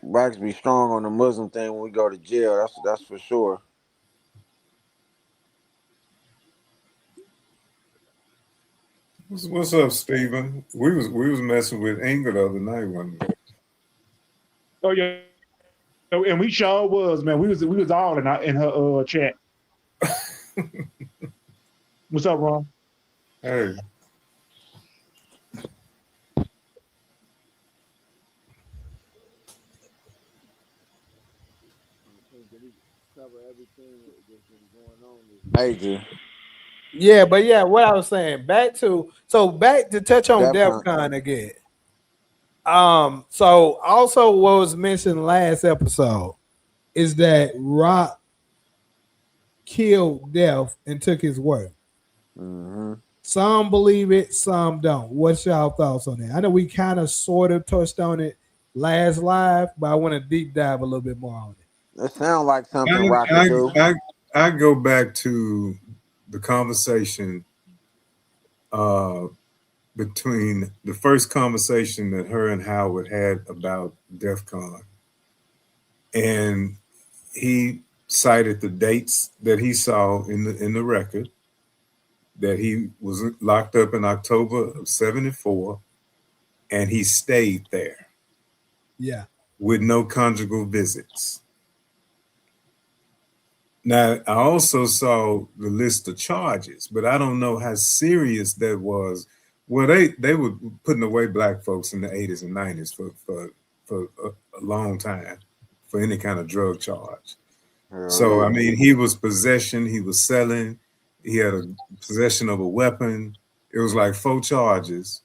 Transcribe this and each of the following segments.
blacks be strong on the Muslim thing when we go to jail. That's for sure. What's up, Steven? We was messing with Inga the other night, wasn't we? Oh yeah, and we sure was, man. We was all in her chat. What's up, Ron? Hey. Major. Yeah, but yeah, what I was saying, back to touch on DEFCON. DEFCON again. So also what was mentioned last episode is that Rock killed Def and took his work. Mm-hmm. Some believe it, some don't. What's y'all thoughts on that? I know we kind of sort of touched on it last live, but I want to deep dive a little bit more on it. It sounds like something Rock could do. I go back to the conversation between the first conversation that her and Howard had about DEF CON. And he cited the dates that he saw in the record, that he was locked up in October of 74, and he stayed there. Yeah. With no conjugal visits. Now, I also saw the list of charges, but I don't know how serious that was. Well, they were putting away black folks in the 80s and 90s for a long time for any kind of drug charge. So, I mean, he was possession, he was selling, he had a possession of a weapon. It was like 4 charges.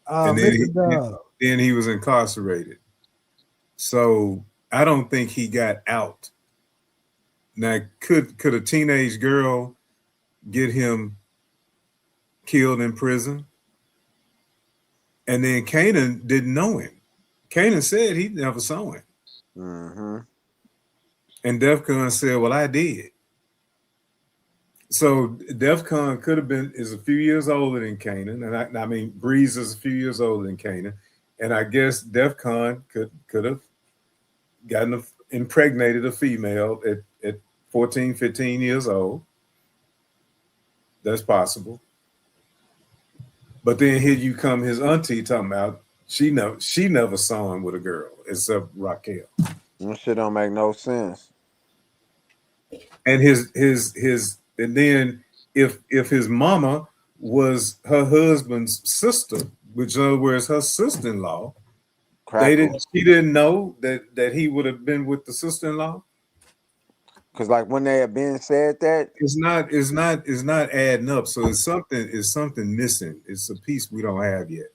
And then he was incarcerated. So I don't think he got out. Now, could a teenage girl get him killed in prison? And then Kanan didn't know him. Kanan said he never saw him. Mm-hmm. And DEF CON said, well, I did. So DEF CON is a few years older than Kanan. And I mean, Breeze is a few years older than Kanan. And I guess DEF CON could have impregnated a female at 14, 15 years old. That's possible. But then here you come his auntie talking about she never saw him with a girl except Raquel. That shit don't make no sense. And and then if his mama was her husband's sister, which in other words her sister-in-law, she didn't know that he would have been with the sister-in-law. Because like when they have been said that, it's not adding up. So it's something missing. It's a piece we don't have yet.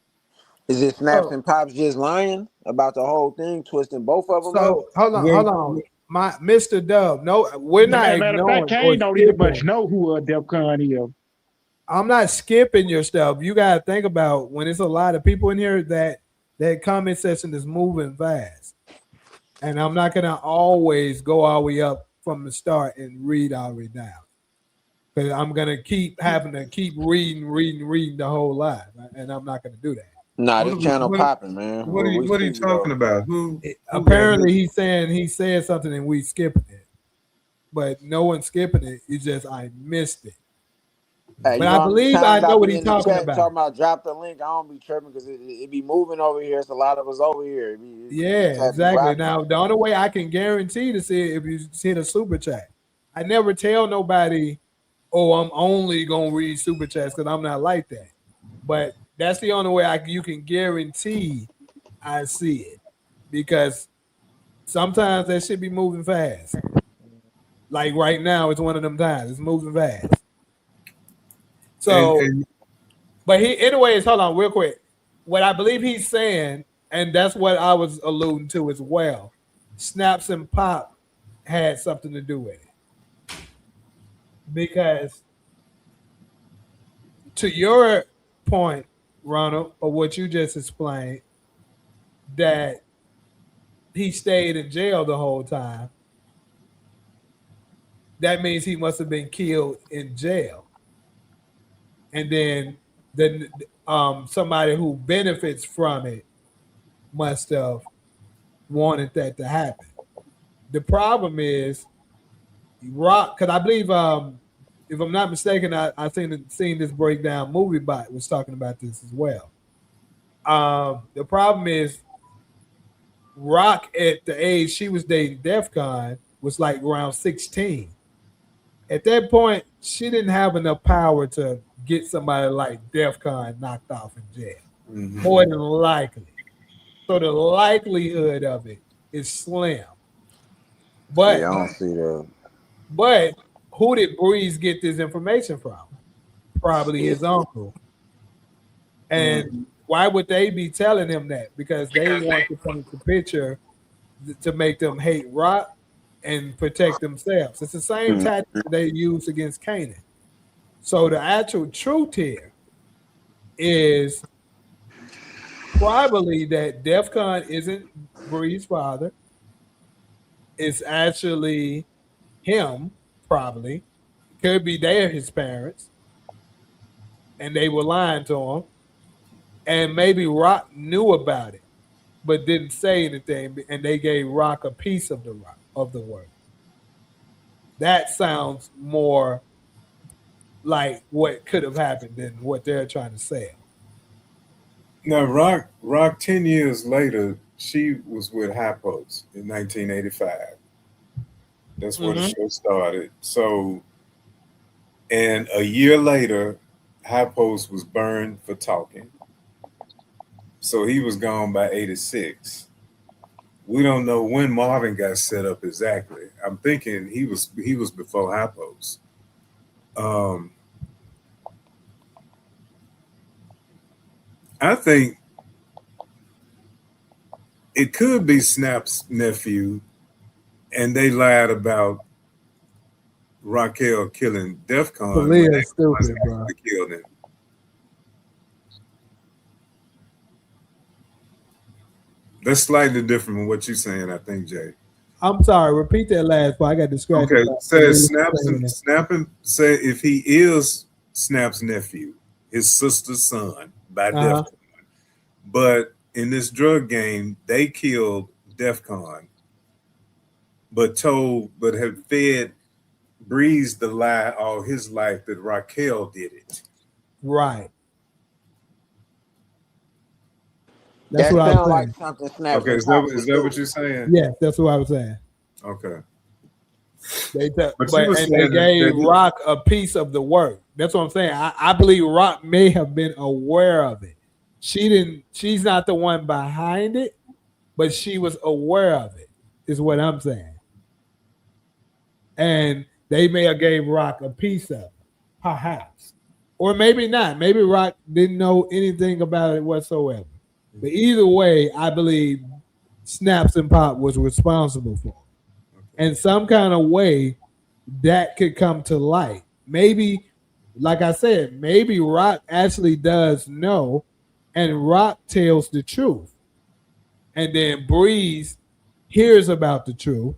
Is it Snaps and Pops just lying about the whole thing, twisting both of them? So hold on. My Mr. Dub, no, we're not. Matter of fact, Kane don't even much know who DEF CON is. I'm not skipping your stuff. You gotta think about when it's a lot of people in here that comment section is moving fast, and I'm not gonna always go all the way up from the start and read all the way down, because I'm gonna keep having to keep reading the whole live, and I'm not gonna do that. Nah, this channel popping, man. What are you talking about? Apparently, he's saying he said something and we skipping it, but no one's skipping it. It's just I missed it. Hey, but I believe I know what he's talking about. Talking about drop the link. I don't be tripping because it be moving over here. It's a lot of us over here. Yeah, exactly. Now the only way I can guarantee to see it if you see the super chat. I never tell nobody, "Oh, I'm only gonna read super chats," because I'm not like that. But that's the only way you can guarantee I see it, because sometimes that should be moving fast. Like right now, it's one of them times. It's moving fast. So, but anyways, hold on real quick. What I believe he's saying, and that's what I was alluding to as well, Snaps and Pop had something to do with it. Because to your point, Ronald, or what you just explained, that he stayed in jail the whole time, that means he must have been killed in jail. And then somebody who benefits from it must have wanted that to happen. The problem is Rock, because I believe, if I'm not mistaken, I seen this breakdown. Movie Bot was talking about this as well. The problem is Rock at the age she was dating Defcon was like around 16. At that point, she didn't have enough power to get somebody like Defcon knocked off in jail. More than likely. So the likelihood of it is slim. But Yeah, I don't see that. But who did Breeze get this information from? Probably his uncle. And why would they be telling him that? Because they want to paint the picture to make them hate Rock and protect themselves. It's the same tactic they use against Kanan. So the actual truth here is probably that Defcon isn't Breeze's father. It's actually him, probably. Could be they're his parents. And they were lying to him. And maybe Rock knew about it, but didn't say anything, and they gave Rock a piece of the work. That sounds more like what could have happened than what they're trying to say. Now, Rock 10 years later, she was with Hypos in 1985. That's where the show started. So, and a year later, Hypos was burned for talking. So he was gone by 86. We don't know when Marvin got set up exactly. I'm thinking he was before Hypos. I think it could be Snap's nephew, and they lied about Raquel killing Defcon. Leah is stupid, bro. Killed him. That's slightly different from what you're saying, I think, Jay. I'm sorry. Repeat that last part. I got distracted. Okay, says Snap say if he is Snap's nephew, his sister's son by Defcon. But in this drug game, they killed Defcon, but have fed Breeze the lie all his life that Raquel did it. Right. That's what I was like something Snap. Okay, is that what you're saying? Yes, that's what I was saying. Okay. They gave Rock a piece of the work. That's what I'm saying. I believe Rock may have been aware of it. She's not the one behind it, but she was aware of it, is what I'm saying. And they may have gave Rock a piece of it, perhaps. Or maybe not. Maybe Rock didn't know anything about it whatsoever. But either way, I believe Snaps and Pop was responsible for it. And some kind of way that could come to light. Maybe, like I said, maybe Rock actually does know, and Rock tells the truth. And then Breeze hears about the truth.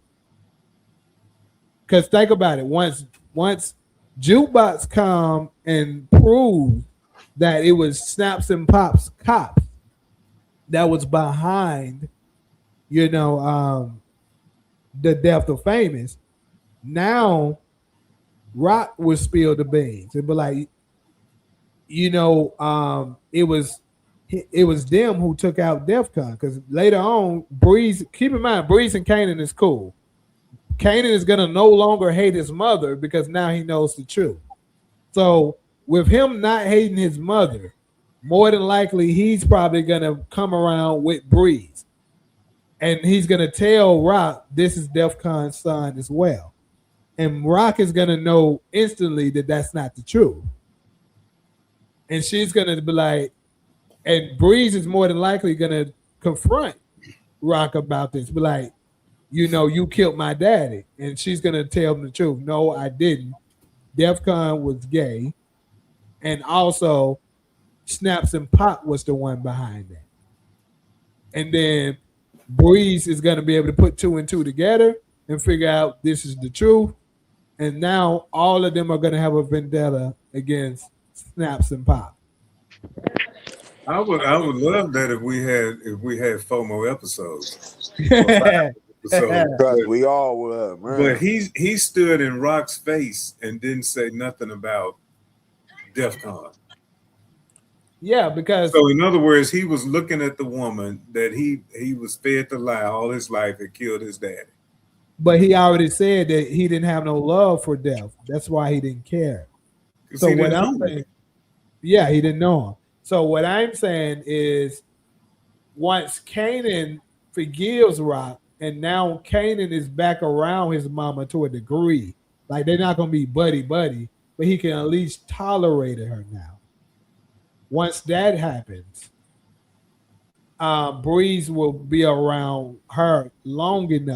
Because think about it. Once Jukebox come and prove that it was Snaps and Pop's cops that was behind, the death of Famous, now Rock would spill the beans and be like, it was them who took out Defcon. Because later on, Breeze, keep in mind, Breeze and Kanan is cool. Kanan is going to no longer hate his mother because now he knows the truth. So with him not hating his mother, more than likely he's probably going to come around with Breeze. And he's going to tell Rock this is Defcon's son as well. And Rock is going to know instantly that that's not the truth. And she's going to be like, and Breeze is more than likely going to confront Rock about this. Be like, you killed my daddy. And she's going to tell him the truth. No, I didn't. Defcon was gay. And also, Snaps and Pop was the one behind that. And then Breeze is going to be able to put 2 and 2 together and figure out this is the truth. And now all of them are going to have a vendetta against Snaps and Pop. I would love that if we had 4 more episodes. So, Trust, we all would, man. but he stood in Rock's face and didn't say nothing about DEF CON. Yeah, because So in other words, he was looking at the woman that he was fed the lie all his life and killed his daddy. but he already said that he didn't have no love for Death. That's why he didn't care. So what I'm saying, yeah, he didn't know him. So what I'm saying is, once Kanan forgives Rock, and now Kanan is back around his mama to a degree, like they're not gonna be buddy, but he can at least tolerate her now. Once that happens, Breeze will be around her long enough